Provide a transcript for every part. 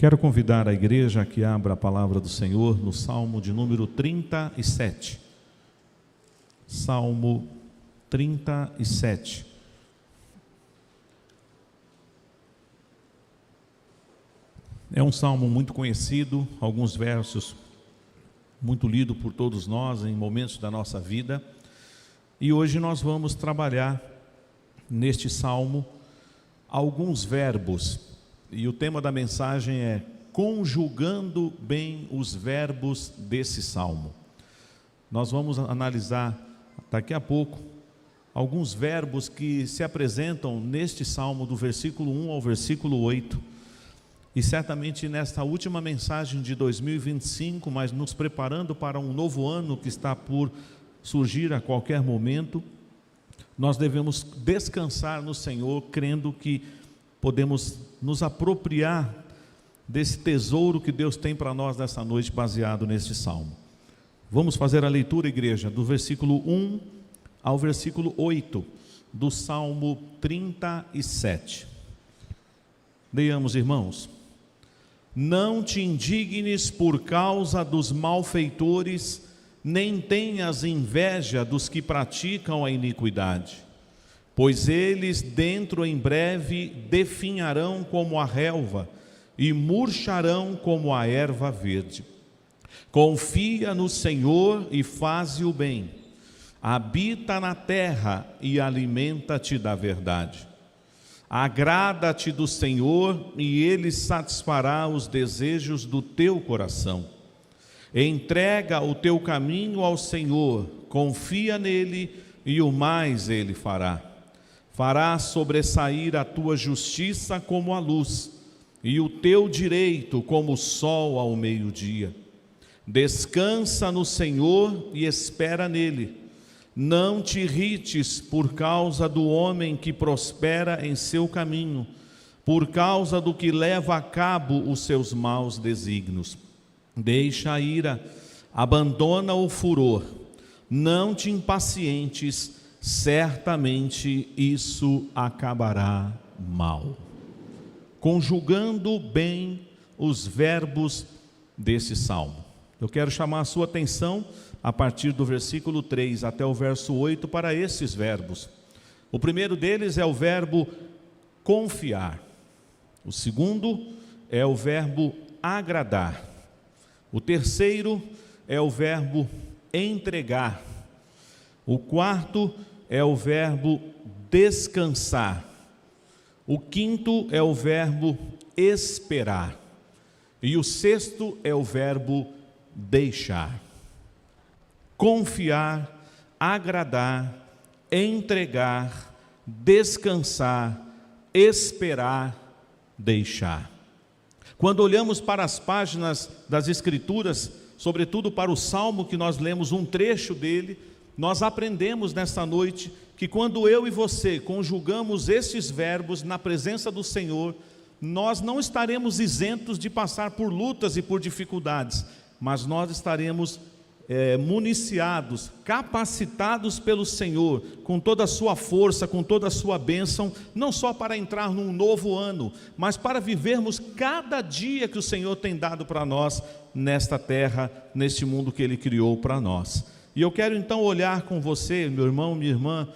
Quero convidar a igreja a que abra a palavra do Senhor no Salmo de número 37. Salmo 37. É um salmo muito conhecido, alguns versos muito lido por todos nós em momentos da nossa vida. E hoje nós vamos trabalhar neste salmo alguns verbos. E o tema da mensagem é conjugando bem os verbos desse salmo. Nós vamos analisar daqui a pouco alguns verbos que se apresentam neste salmo do versículo 1 ao versículo 8. E certamente nesta última mensagem de 2025, mas nos preparando para um novo ano que está por surgir a qualquer momento, nós devemos descansar no Senhor, crendo que podemos nos apropriar desse tesouro que Deus tem para nós nessa noite, baseado nesse salmo. Vamos fazer a leitura, igreja, do versículo 1 ao versículo 8 do Salmo 37. Leiamos, irmãos. Não te indignes por causa dos malfeitores, nem tenhas inveja dos que praticam a iniquidade, pois eles dentro em breve definharão como a relva e murcharão como a erva verde. Confia no Senhor e faze o bem, habita na terra e alimenta-te da verdade. Agrada-te do Senhor e Ele satisfará os desejos do teu coração. Entrega o teu caminho ao Senhor, confia nele e o mais Ele fará. Fará sobressair a tua justiça como a luz e o teu direito como o sol ao meio-dia. Descansa no Senhor e espera nele. Não te irrites por causa do homem que prospera em seu caminho, por causa do que leva a cabo os seus maus desígnios. Deixa a ira, abandona o furor, não te impacientes, certamente isso acabará mal. Conjugando bem os verbos desse salmo. Eu quero chamar a sua atenção a partir do versículo 3 até o verso 8 para esses verbos. O primeiro deles é o verbo confiar. O segundo é o verbo agradar. O terceiro é o verbo entregar. O quarto é o verbo descansar. O quinto é o verbo esperar. E o sexto é o verbo deixar. Confiar, agradar, entregar, descansar, esperar, deixar. Quando olhamos para as páginas das Escrituras, sobretudo para o Salmo que nós lemos um trecho dele, nós aprendemos nesta noite que quando eu e você conjugamos esses verbos na presença do Senhor, nós não estaremos isentos de passar por lutas e por dificuldades, mas nós estaremos municiados, capacitados pelo Senhor, com toda a sua força, com toda a sua bênção, não só para entrar num novo ano, mas para vivermos cada dia que o Senhor tem dado para nós, nesta terra, neste mundo que Ele criou para nós. E eu quero então olhar com você, meu irmão, minha irmã,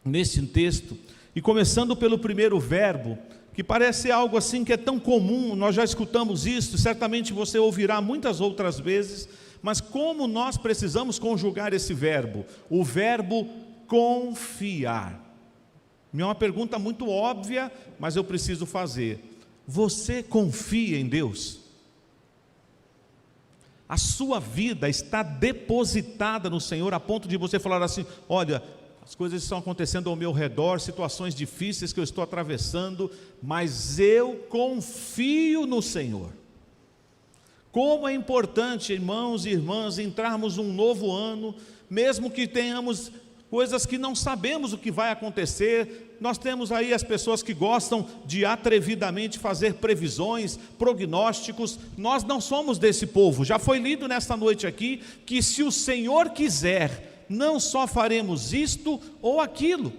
nesse texto, e começando pelo primeiro verbo, que parece algo assim que é tão comum, nós já escutamos isso, certamente você ouvirá muitas outras vezes, mas como nós precisamos conjugar esse verbo? O verbo confiar. É uma pergunta muito óbvia, mas eu preciso fazer. Você confia em Deus? A sua vida está depositada no Senhor a ponto de você falar assim: olha, as coisas estão acontecendo ao meu redor, situações difíceis que eu estou atravessando, mas eu confio no Senhor. Como é importante, irmãos e irmãs, entrarmos num novo ano, mesmo que tenhamos coisas que não sabemos o que vai acontecer. Nós temos aí as pessoas que gostam de atrevidamente fazer previsões, prognósticos. Nós não somos desse povo. Já foi lido nesta noite aqui que se o Senhor quiser, não só faremos isto ou aquilo.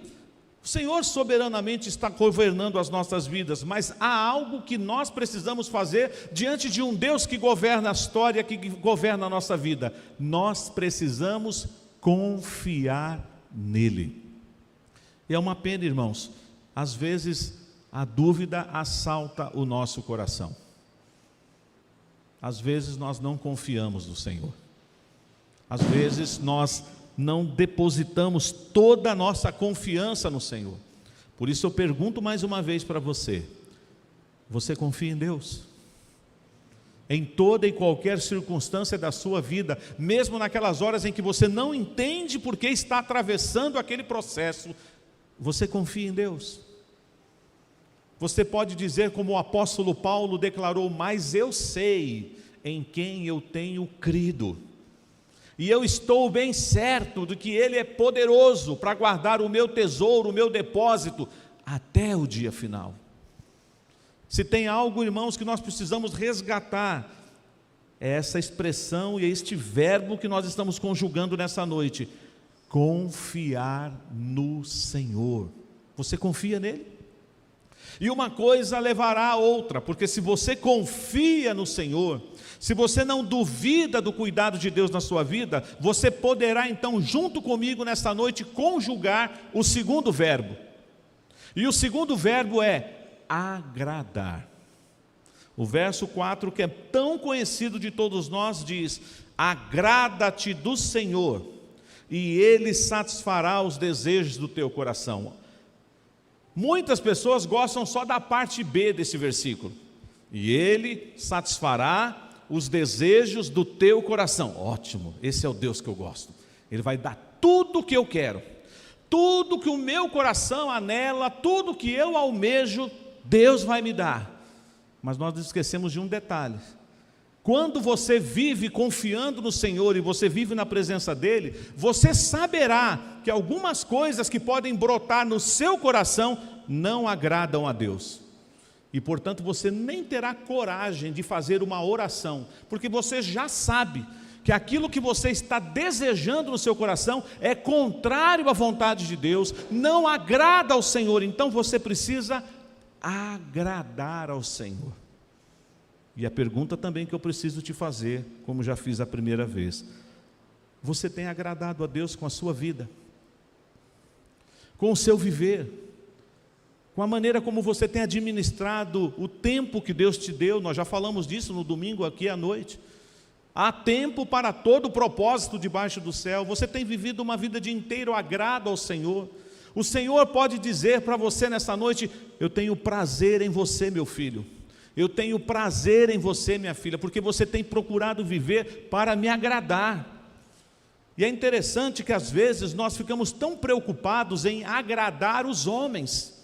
O Senhor soberanamente está governando as nossas vidas, mas há algo que nós precisamos fazer diante de um Deus que governa a história, que governa a nossa vida. Nós precisamos confiar nele. E é uma pena, irmãos, às vezes a dúvida assalta o nosso coração. Às vezes nós não confiamos no Senhor. Às vezes nós não depositamos toda a nossa confiança no Senhor. Por isso eu pergunto mais uma vez para você: você confia em Deus? Em toda e qualquer circunstância da sua vida, mesmo naquelas horas em que você não entende por que está atravessando aquele processo, você confia em Deus? Você pode dizer como o apóstolo Paulo declarou: mas eu sei em quem eu tenho crido, e eu estou bem certo de que Ele é poderoso para guardar o meu tesouro, o meu depósito, até o dia final. Se tem algo, irmãos, que nós precisamos resgatar, é essa expressão e este verbo que nós estamos conjugando nessa noite: confiar no Senhor. Você confia nele? E uma coisa levará a outra, porque se você confia no Senhor, se você não duvida do cuidado de Deus na sua vida, você poderá então, junto comigo nesta noite, conjugar o segundo verbo. E o segundo verbo é agradar. O verso 4, que é tão conhecido de todos nós, diz: agrada-te do Senhor, e Ele satisfará os desejos do teu coração. Muitas pessoas gostam só da parte B desse versículo: e Ele satisfará os desejos do teu coração. Ótimo, esse é o Deus que eu gosto. Ele vai dar tudo o que eu quero, tudo que o meu coração anela, tudo que eu almejo, Deus vai me dar. Mas nós esquecemos de um detalhe: quando você vive confiando no Senhor e você vive na presença dEle, você saberá que algumas coisas que podem brotar no seu coração não agradam a Deus. E portanto você nem terá coragem de fazer uma oração, porque você já sabe que aquilo que você está desejando no seu coração é contrário à vontade de Deus, não agrada ao Senhor. Então você precisa agradar ao Senhor. E a pergunta também que eu preciso te fazer, como já fiz a primeira vez: você tem agradado a Deus com a sua vida, com o seu viver, com a maneira como você tem administrado o tempo que Deus te deu? Nós já falamos disso no domingo aqui à noite. Há tempo para todo propósito debaixo do céu. Você tem vivido uma vida de inteiro agrado ao Senhor? O Senhor pode dizer para você nessa noite: eu tenho prazer em você, meu filho, eu tenho prazer em você, minha filha, porque você tem procurado viver para me agradar. E é interessante que às vezes nós ficamos tão preocupados em agradar os homens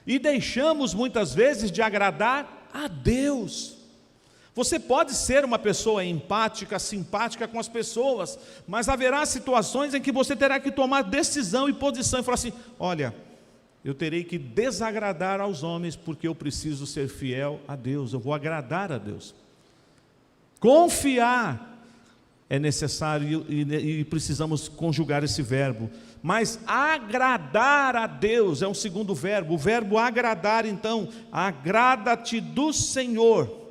e deixamos muitas vezes de agradar a Deus. Você pode ser uma pessoa empática, simpática com as pessoas, mas haverá situações em que você terá que tomar decisão e posição e falar assim: olha, eu terei que desagradar aos homens porque eu preciso ser fiel a Deus, eu vou agradar a Deus. Confiar é necessário e precisamos conjugar esse verbo. Mas agradar a Deus é um segundo verbo. O verbo agradar, então: agrada-te do Senhor.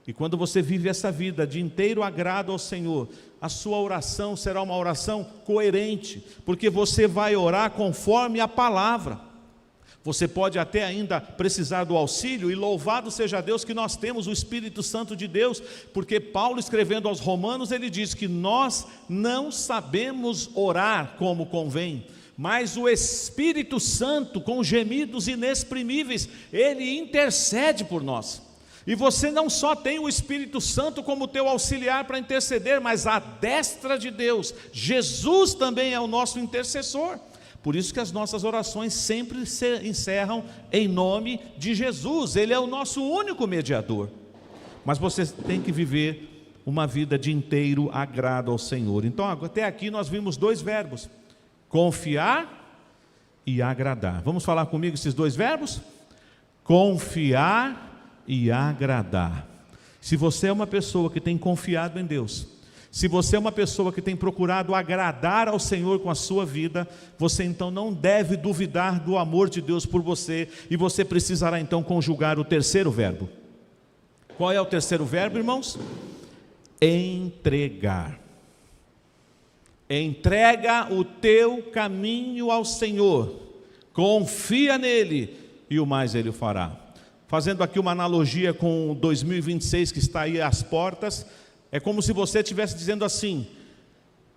E quando você vive essa vida de inteiro agrado ao Senhor, a sua oração será uma oração coerente, porque você vai orar conforme a palavra. Você pode até ainda precisar do auxílio, e louvado seja Deus que nós temos o Espírito Santo de Deus, porque Paulo, escrevendo aos Romanos, ele diz que nós não sabemos orar como convém, mas o Espírito Santo, com gemidos inexprimíveis, ele intercede por nós. E você não só tem o Espírito Santo como teu auxiliar para interceder, mas à destra de Deus, Jesus também é o nosso intercessor. Por isso que as nossas orações sempre se encerram em nome de Jesus. Ele é o nosso único mediador. Mas você tem que viver uma vida de inteiro agrado ao Senhor. Então até aqui nós vimos dois verbos: confiar e agradar. Vamos falar comigo esses dois verbos? Confiar e agradar. Se você é uma pessoa que tem confiado em Deus, Se você é uma pessoa que tem procurado agradar ao Senhor com a sua vida, você então não deve duvidar do amor de Deus por você, e você precisará então conjugar o terceiro verbo. Qual é o terceiro verbo, irmãos? Entregar. Entrega o teu caminho ao Senhor, confia nele e o mais ele o fará. Fazendo aqui uma analogia com 2026 que está aí às portas, é como se você estivesse dizendo assim: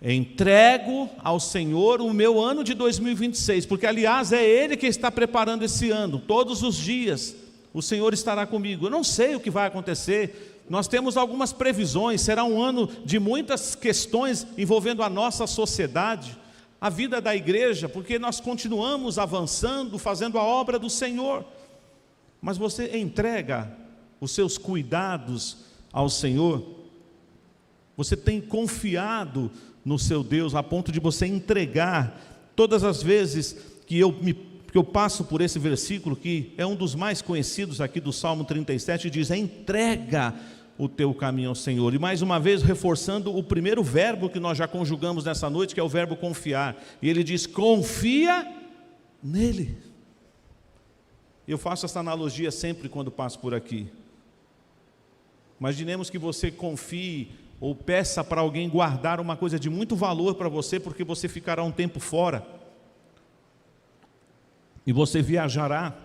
entrego ao Senhor o meu ano de 2026, porque aliás é Ele que está preparando esse ano, todos os dias o Senhor estará comigo. Eu não sei o que vai acontecer, nós temos algumas previsões, será um ano de muitas questões envolvendo a nossa sociedade, a vida da igreja, porque nós continuamos avançando, fazendo a obra do Senhor. Mas você entrega os seus cuidados ao Senhor? Você tem confiado no seu Deus a ponto de você entregar? Todas as vezes que eu passo por esse versículo, que é um dos mais conhecidos aqui do Salmo 37, diz: entrega o teu caminho ao Senhor. E mais uma vez reforçando o primeiro verbo que nós já conjugamos nessa noite, que é o verbo confiar. E ele diz: confia nele. Eu faço essa analogia sempre quando passo por aqui. Imaginemos que você confie ou peça para alguém guardar uma coisa de muito valor para você, porque você ficará um tempo fora. E você viajará,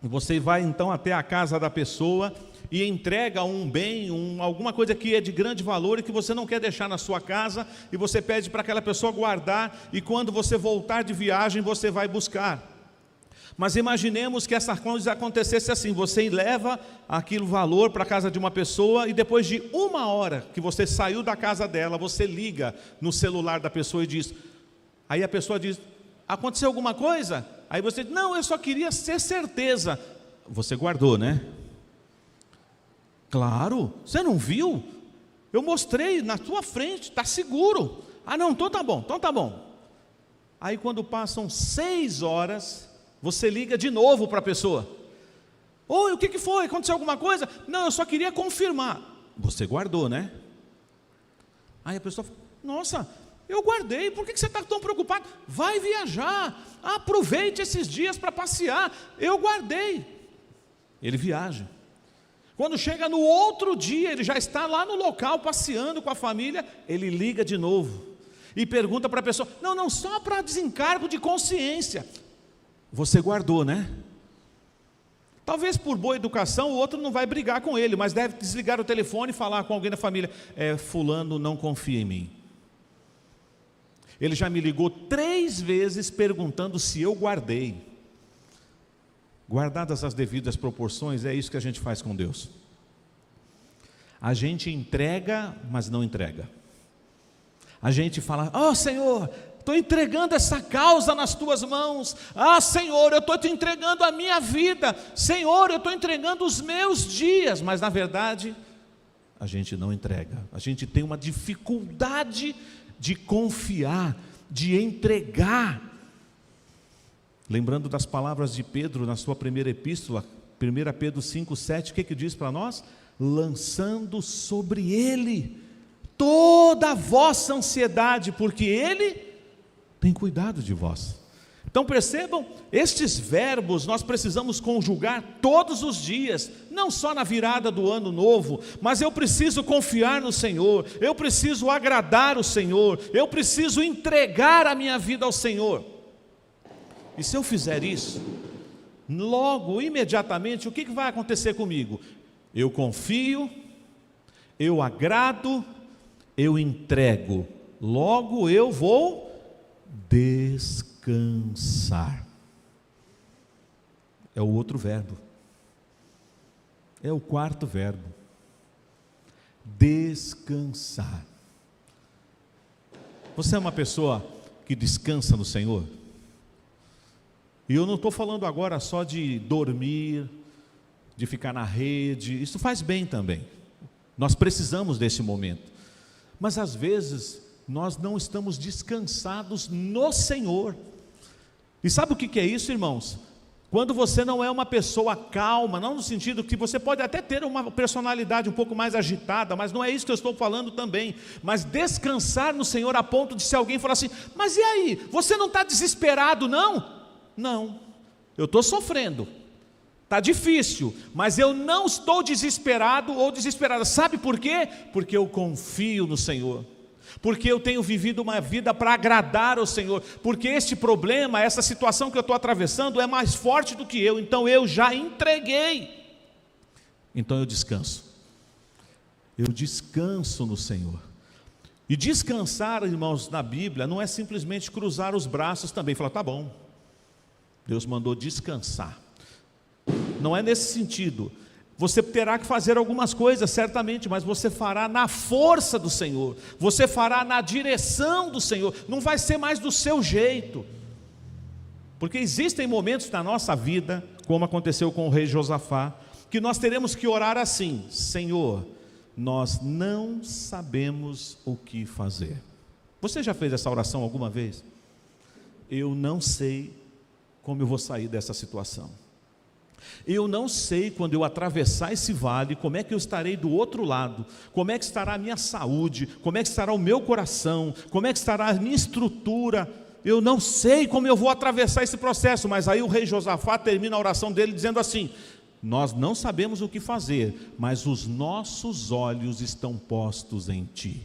e você vai então até a casa da pessoa e entrega um bem, alguma coisa que é de grande valor e que você não quer deixar na sua casa, e você pede para aquela pessoa guardar, e quando você voltar de viagem, você vai buscar. Mas imaginemos que essa coisa acontecesse assim: você leva aquele valor para a casa de uma pessoa, e depois de 1 hora que você saiu da casa dela, você liga no celular da pessoa e diz, aí a pessoa diz: aconteceu alguma coisa? Aí você diz: não, eu só queria ter certeza. Você guardou, né? Claro, você não viu? Eu mostrei na tua frente, está seguro. Ah não, então tá bom. Aí quando passam 6 horas, você liga de novo para a pessoa: oi, o que foi? Aconteceu alguma coisa? Não, eu só queria confirmar. Você guardou, né? Aí a pessoa fala: nossa, eu guardei, por que você está tão preocupado? Vai viajar, aproveite esses dias para passear, eu guardei. Ele viaja. Quando chega no outro dia, ele já está lá no local passeando com a família, ele liga de novo e pergunta para a pessoa: não, só para desencargo de consciência. Você guardou, né? Talvez por boa educação o outro não vai brigar com ele, mas deve desligar o telefone e falar com alguém da família: fulano não confia em mim. Ele já me ligou 3 vezes perguntando se eu guardei. Guardadas as devidas proporções, é isso que a gente faz com Deus. A gente entrega, mas não entrega. A gente fala: ó Senhor, estou entregando essa causa nas tuas mãos. Ah Senhor, eu estou te entregando a minha vida. Senhor, eu estou entregando os meus dias. Mas na verdade, a gente não entrega. A gente tem uma dificuldade de confiar, de entregar. Lembrando das palavras de Pedro na sua primeira epístola, 1 Pedro 5,7, o que diz para nós? Lançando sobre Ele toda a vossa ansiedade, porque Ele tem cuidado de vós. Então percebam, estes verbos nós precisamos conjugar todos os dias, não só na virada do ano novo, mas eu preciso confiar no Senhor, eu preciso agradar o Senhor, eu preciso entregar a minha vida ao Senhor. E se eu fizer isso, logo, imediatamente, o que vai acontecer comigo? Eu confio, eu agrado, eu entrego, logo eu vou descansar. É o outro verbo, é o quarto verbo, descansar. Você é uma pessoa que descansa no Senhor? E eu não estou falando agora só de dormir, de ficar na rede, isso faz bem também, nós precisamos desse momento, mas às vezes nós não estamos descansados no Senhor. E sabe o que é isso, irmãos? quando você não é uma pessoa calma, não no sentido que você pode até ter uma personalidade um pouco mais agitada, mas não é isso que eu estou falando também, mas descansar no Senhor a ponto de se alguém falar assim, mas e aí, você não está desesperado não? Não, eu estou sofrendo, está difícil, mas eu não estou desesperado ou desesperada, sabe por quê? Porque eu confio no Senhor. Porque eu tenho vivido uma vida para agradar ao Senhor, porque este problema, essa situação que eu estou atravessando é mais forte do que eu, então eu já entreguei, então eu descanso no Senhor. E descansar, irmãos, na Bíblia não é simplesmente cruzar os braços também, falar, tá bom, Deus mandou descansar, não é nesse sentido. Você terá que fazer algumas coisas, certamente, mas você fará na força do Senhor, você fará na direção do Senhor, não vai ser mais do seu jeito, porque existem momentos na nossa vida, como aconteceu com o rei Josafá, que nós teremos que orar assim, Senhor, nós não sabemos o que fazer. Você já fez essa oração alguma vez? Eu não sei como eu vou sair dessa situação. Eu não sei quando eu atravessar esse vale, como é que eu estarei do outro lado, como é que estará a minha saúde, como é que estará o meu coração, como é que estará a minha estrutura, eu não sei como eu vou atravessar esse processo, mas aí o rei Josafá termina a oração dele dizendo assim, nós não sabemos o que fazer, mas os nossos olhos estão postos em ti.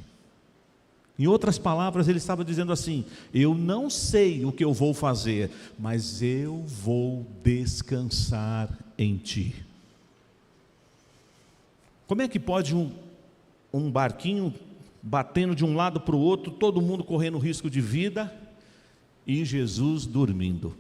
Em outras palavras, ele estava dizendo assim, eu não sei o que eu vou fazer, mas eu vou descansar em ti. Como é que pode um barquinho batendo de um lado para o outro, todo mundo correndo risco de vida, e Jesus dormindo?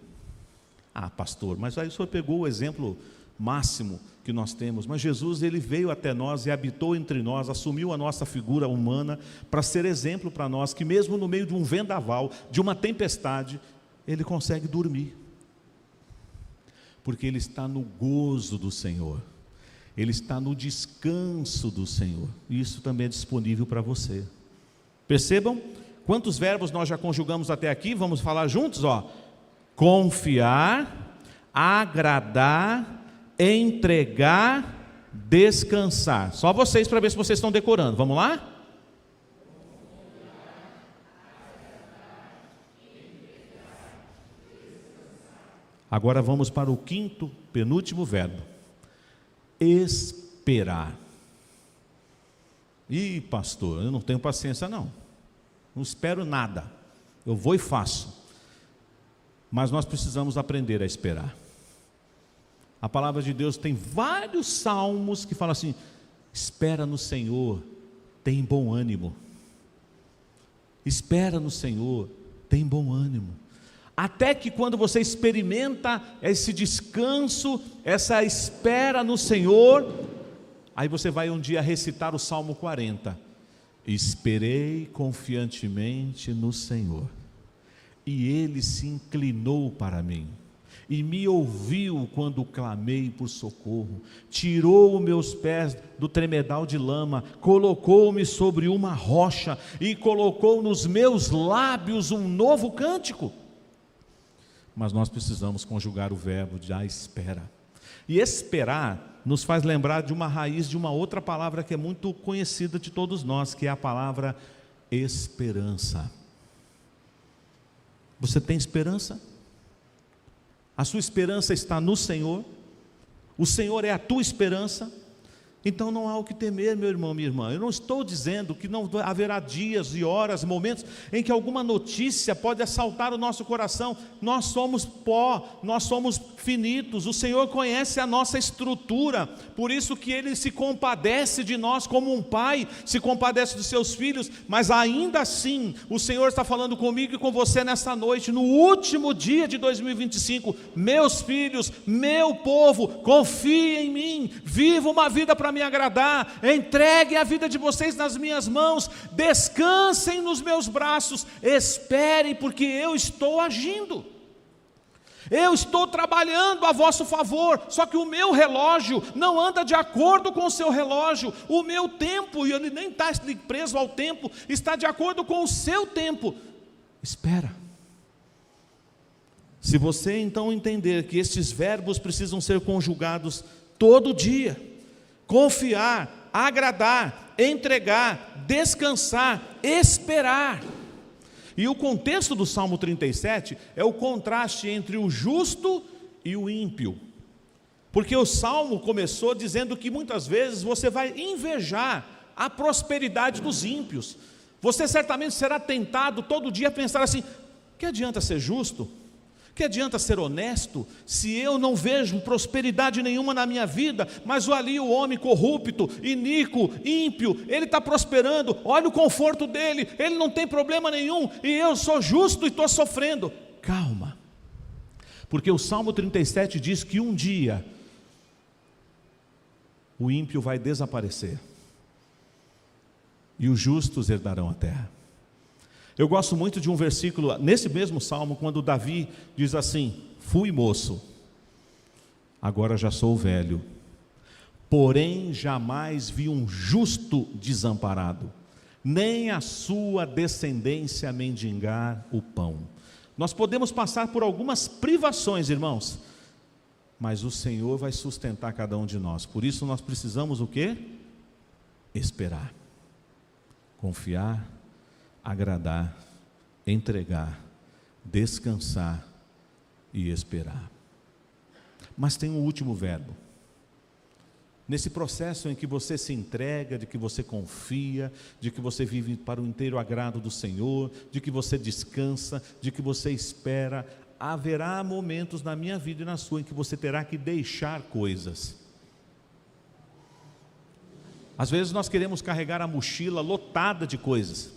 Ah, pastor, mas aí o senhor pegou o exemplo máximo que nós temos, mas Jesus, ele veio até nós e habitou entre nós, assumiu a nossa figura humana para ser exemplo para nós, que mesmo no meio de um vendaval, de uma tempestade, ele consegue dormir, porque ele está no gozo do Senhor, ele está no descanso do Senhor, e isso também é disponível para você. Percebam quantos verbos nós já conjugamos até aqui, vamos falar juntos, ó, confiar, agradar, entregar, descansar. Só vocês para ver se vocês estão decorando. Vamos lá? Agora vamos para o quinto, penúltimo verbo. Esperar. Ih, pastor, eu não tenho paciência não. Não espero nada. Eu vou e faço. Mas nós precisamos aprender a esperar. A palavra de Deus tem vários salmos que falam assim, espera no Senhor, tem bom ânimo. Espera no Senhor, tem bom ânimo. Até que quando você experimenta esse descanso, essa espera no Senhor, aí você vai um dia recitar o Salmo 40. Esperei confiantemente no Senhor, e Ele se inclinou para mim. E me ouviu quando clamei por socorro, tirou meus pés do tremedal de lama, colocou-me sobre uma rocha e colocou nos meus lábios um novo cântico. Mas nós precisamos conjugar o verbo de a espera. E esperar nos faz lembrar de uma raiz de uma outra palavra que é muito conhecida de todos nós, que é a palavra esperança. Você tem esperança? A sua esperança está no Senhor, o Senhor é a tua esperança, então não há o que temer, meu irmão, minha irmã. Eu não estou dizendo que não haverá dias e horas, momentos em que alguma notícia pode assaltar o nosso coração. Nós somos pó, nós somos finitos, o Senhor conhece a nossa estrutura, por isso que Ele se compadece de nós como um pai se compadece dos seus filhos, mas ainda assim, o Senhor está falando comigo e com você nessa noite, no último dia de 2025, meus filhos, meu povo, confiem em mim, viva uma vida para me agradar, entreguem a vida de vocês nas minhas mãos, descansem nos meus braços, esperem, porque eu estou agindo, eu estou trabalhando a vosso favor, só que o meu relógio não anda de acordo com o seu relógio, o meu tempo, e ele nem está preso ao tempo, está de acordo com o seu tempo. Espera, Se você então entender que estes verbos precisam ser conjugados todo dia, confiar, agradar, entregar, descansar, esperar. E o contexto do Salmo 37 é o contraste entre o justo e o ímpio. Porque o Salmo começou dizendo que muitas vezes você vai invejar a prosperidade dos ímpios. Você certamente será tentado todo dia a pensar assim: que adianta ser justo? Que adianta ser honesto, se eu não vejo prosperidade nenhuma na minha vida, mas ali o homem corrupto, iníquo, ímpio, ele está prosperando, olha o conforto dele, ele não tem problema nenhum, e eu sou justo e estou sofrendo. Calma, porque o Salmo 37 diz que um dia o ímpio vai desaparecer, e os justos herdarão a terra. Eu gosto muito de um versículo, nesse mesmo salmo, quando Davi diz assim: fui moço, agora já sou velho, porém jamais vi um justo desamparado, nem a sua descendência mendigar o pão. Nós podemos passar por algumas privações, irmãos, mas o Senhor vai sustentar cada um de nós. Por isso nós precisamos o quê? Esperar, confiar, agradar, entregar, descansar e esperar. Mas tem um último verbo. Nesse processo em que você se entrega, de que você confia, de que você vive para o inteiro agrado do Senhor, de que você descansa, de que você espera, haverá momentos na minha vida e na sua em que você terá que deixar coisas. Às vezes nós queremos carregar a mochila lotada de coisas,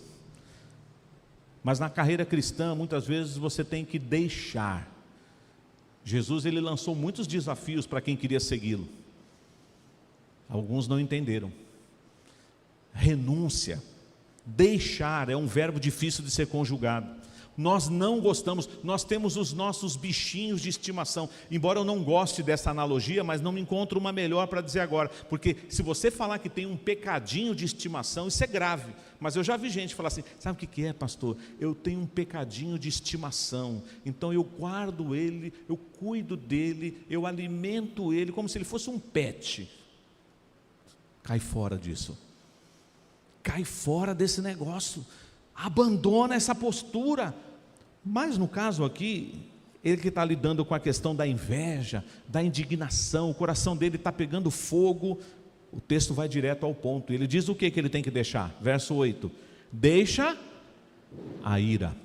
mas na carreira cristã muitas vezes você tem que deixar. Jesus, ele lançou muitos desafios para quem queria segui-lo. Alguns não entenderam. Renúncia, deixar é um verbo difícil de ser conjugado. Nós não gostamos, nós temos os nossos bichinhos de estimação. Embora eu não goste dessa analogia, mas não me encontro uma melhor para dizer agora. Porque se você falar que tem um pecadinho de estimação, isso é grave. Mas eu já vi gente falar assim: sabe o que é, pastor? Eu tenho um pecadinho de estimação, então eu guardo ele, eu cuido dele, eu alimento ele como se ele fosse um pet. Cai fora disso. Cai fora desse negócio. Abandona essa postura. Mas no caso aqui, ele que está lidando com a questão da inveja, da indignação, o coração dele está pegando fogo. O texto vai direto ao ponto. Ele diz o que ele tem que deixar? Verso 8: deixa a ira.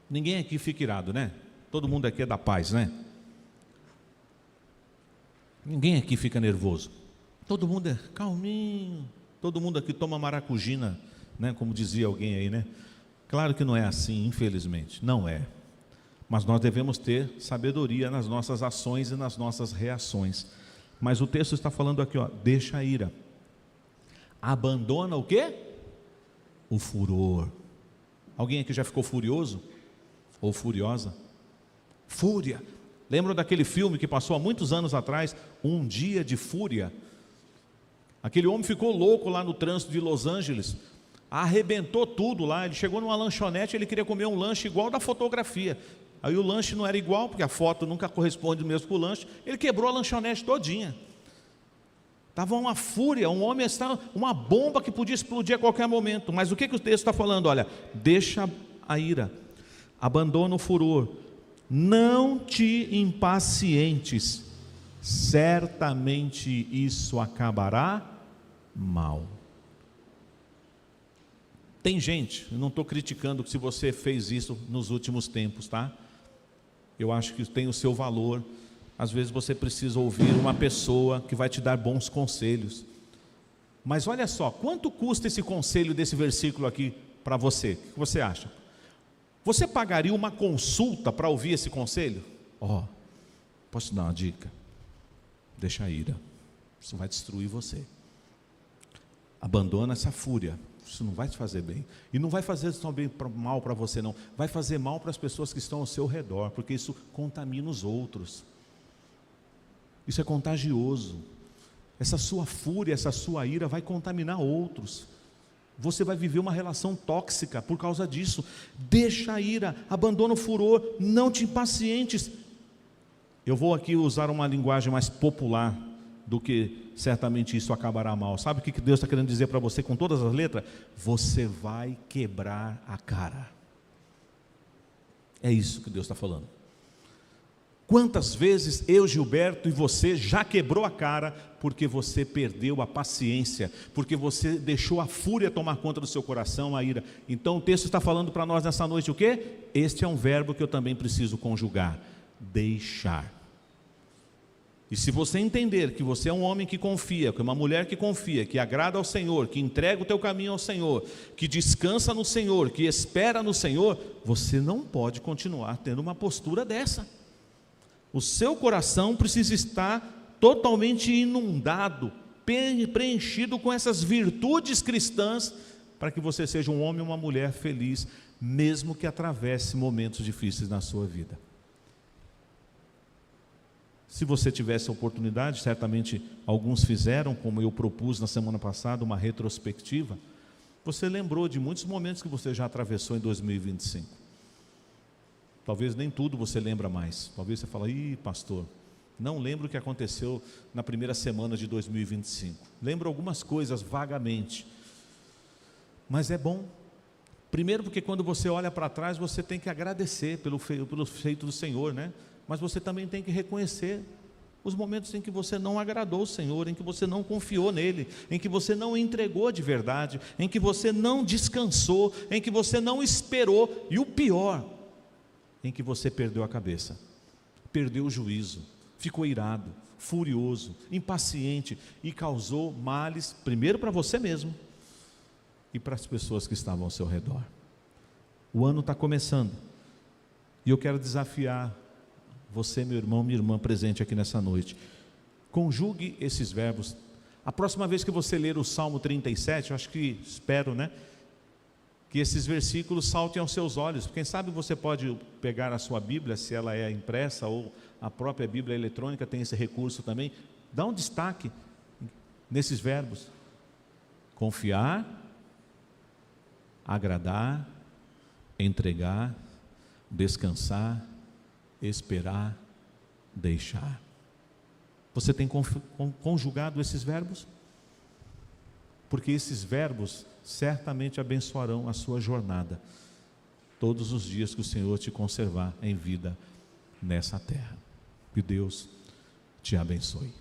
Ninguém aqui fica irado, né? Todo mundo aqui é da paz, né? Ninguém aqui fica nervoso. Todo mundo é calminho. Todo mundo aqui toma maracujina, né, como dizia alguém aí, né? Claro que não é assim, infelizmente, não é. Mas nós devemos ter sabedoria nas nossas ações e nas nossas reações. Mas o texto está falando aqui, ó, deixa a ira. Abandona o quê? O furor. Alguém aqui já ficou furioso? Ou furiosa? Fúria. Lembram daquele filme que passou há muitos anos atrás, Um Dia de Fúria? Aquele homem ficou louco lá no trânsito de Los Angeles, arrebentou tudo lá. Ele chegou numa lanchonete, ele queria comer um lanche igual da fotografia. Aí o lanche não era igual, porque a foto nunca corresponde mesmo com o lanche. Ele quebrou a lanchonete todinha. Estava uma fúria, um homem estava uma bomba que podia explodir a qualquer momento. Mas o que o texto está falando? Olha, deixa a ira, abandona o furor, não te impacientes, certamente isso acabará mal. Tem gente, eu não estou criticando se você fez isso nos últimos tempos, tá? Eu acho que tem o seu valor. Às vezes você precisa ouvir uma pessoa que vai te dar bons conselhos. Mas olha só, quanto custa esse conselho desse versículo aqui para você? O que você acha? Você pagaria uma consulta para ouvir esse conselho? Posso te dar uma dica? Deixa a ira, isso vai destruir você. Abandona essa fúria, isso não vai te fazer bem. E não vai fazer só mal para você não, vai fazer mal para as pessoas que estão ao seu redor, porque isso contamina os outros. Isso é contagioso. Essa sua fúria, essa sua ira vai contaminar outros. você vai viver uma relação tóxica por causa disso. Deixa a ira, abandona o furor, não te impacientes. Eu vou aqui usar uma linguagem mais popular do que certamente isso acabará mal. Sabe o que Deus está querendo dizer para você com todas as letras? Você vai quebrar a cara. É isso que Deus está falando. Quantas vezes eu, Gilberto, e você já quebrou a cara porque você perdeu a paciência, porque você deixou a fúria tomar conta do seu coração, a ira. Então o texto está falando para nós nessa noite o quê? Este é um verbo que eu também preciso conjugar: deixar. E se você entender que você é um homem que confia, que é uma mulher que confia, que agrada ao Senhor, que entrega o teu caminho ao Senhor, que descansa no Senhor, que espera no Senhor, você não pode continuar tendo uma postura dessa. O seu coração precisa estar totalmente inundado, preenchido com essas virtudes cristãs, para que você seja um homem ou uma mulher feliz, mesmo que atravesse momentos difíceis na sua vida. Se você tivesse a oportunidade, certamente alguns fizeram, como eu propus na semana passada, uma retrospectiva, você lembrou de muitos momentos que você já atravessou em 2025. Talvez nem tudo você lembra mais. Talvez você fale: ih, pastor, não lembro o que aconteceu na primeira semana de 2025. Lembro algumas coisas vagamente. Mas é bom. Primeiro porque quando você olha para trás, você tem que agradecer pelo feito do Senhor, né? Mas você também tem que reconhecer os momentos em que você não agradou o Senhor, em que você não confiou nele, em que você não entregou de verdade, em que você não descansou, em que você não esperou, e o pior, em que você perdeu a cabeça, perdeu o juízo, ficou irado, furioso, impaciente e causou males, primeiro para você mesmo e para as pessoas que estavam ao seu redor. O ano está começando e eu quero desafiar você, meu irmão, minha irmã, presente aqui nessa noite. Conjugue esses verbos. A próxima vez que você ler o Salmo 37, eu acho que, espero, né, que esses versículos saltem aos seus olhos. Quem sabe você pode pegar a sua Bíblia, se ela é impressa, ou a própria Bíblia eletrônica tem esse recurso também. Dá um destaque nesses verbos: confiar, agradar, entregar, descansar, esperar, deixar. Você tem conjugado esses verbos? Porque esses verbos certamente abençoarão a sua jornada todos os dias que o Senhor te conservar em vida nessa terra. Que Deus te abençoe.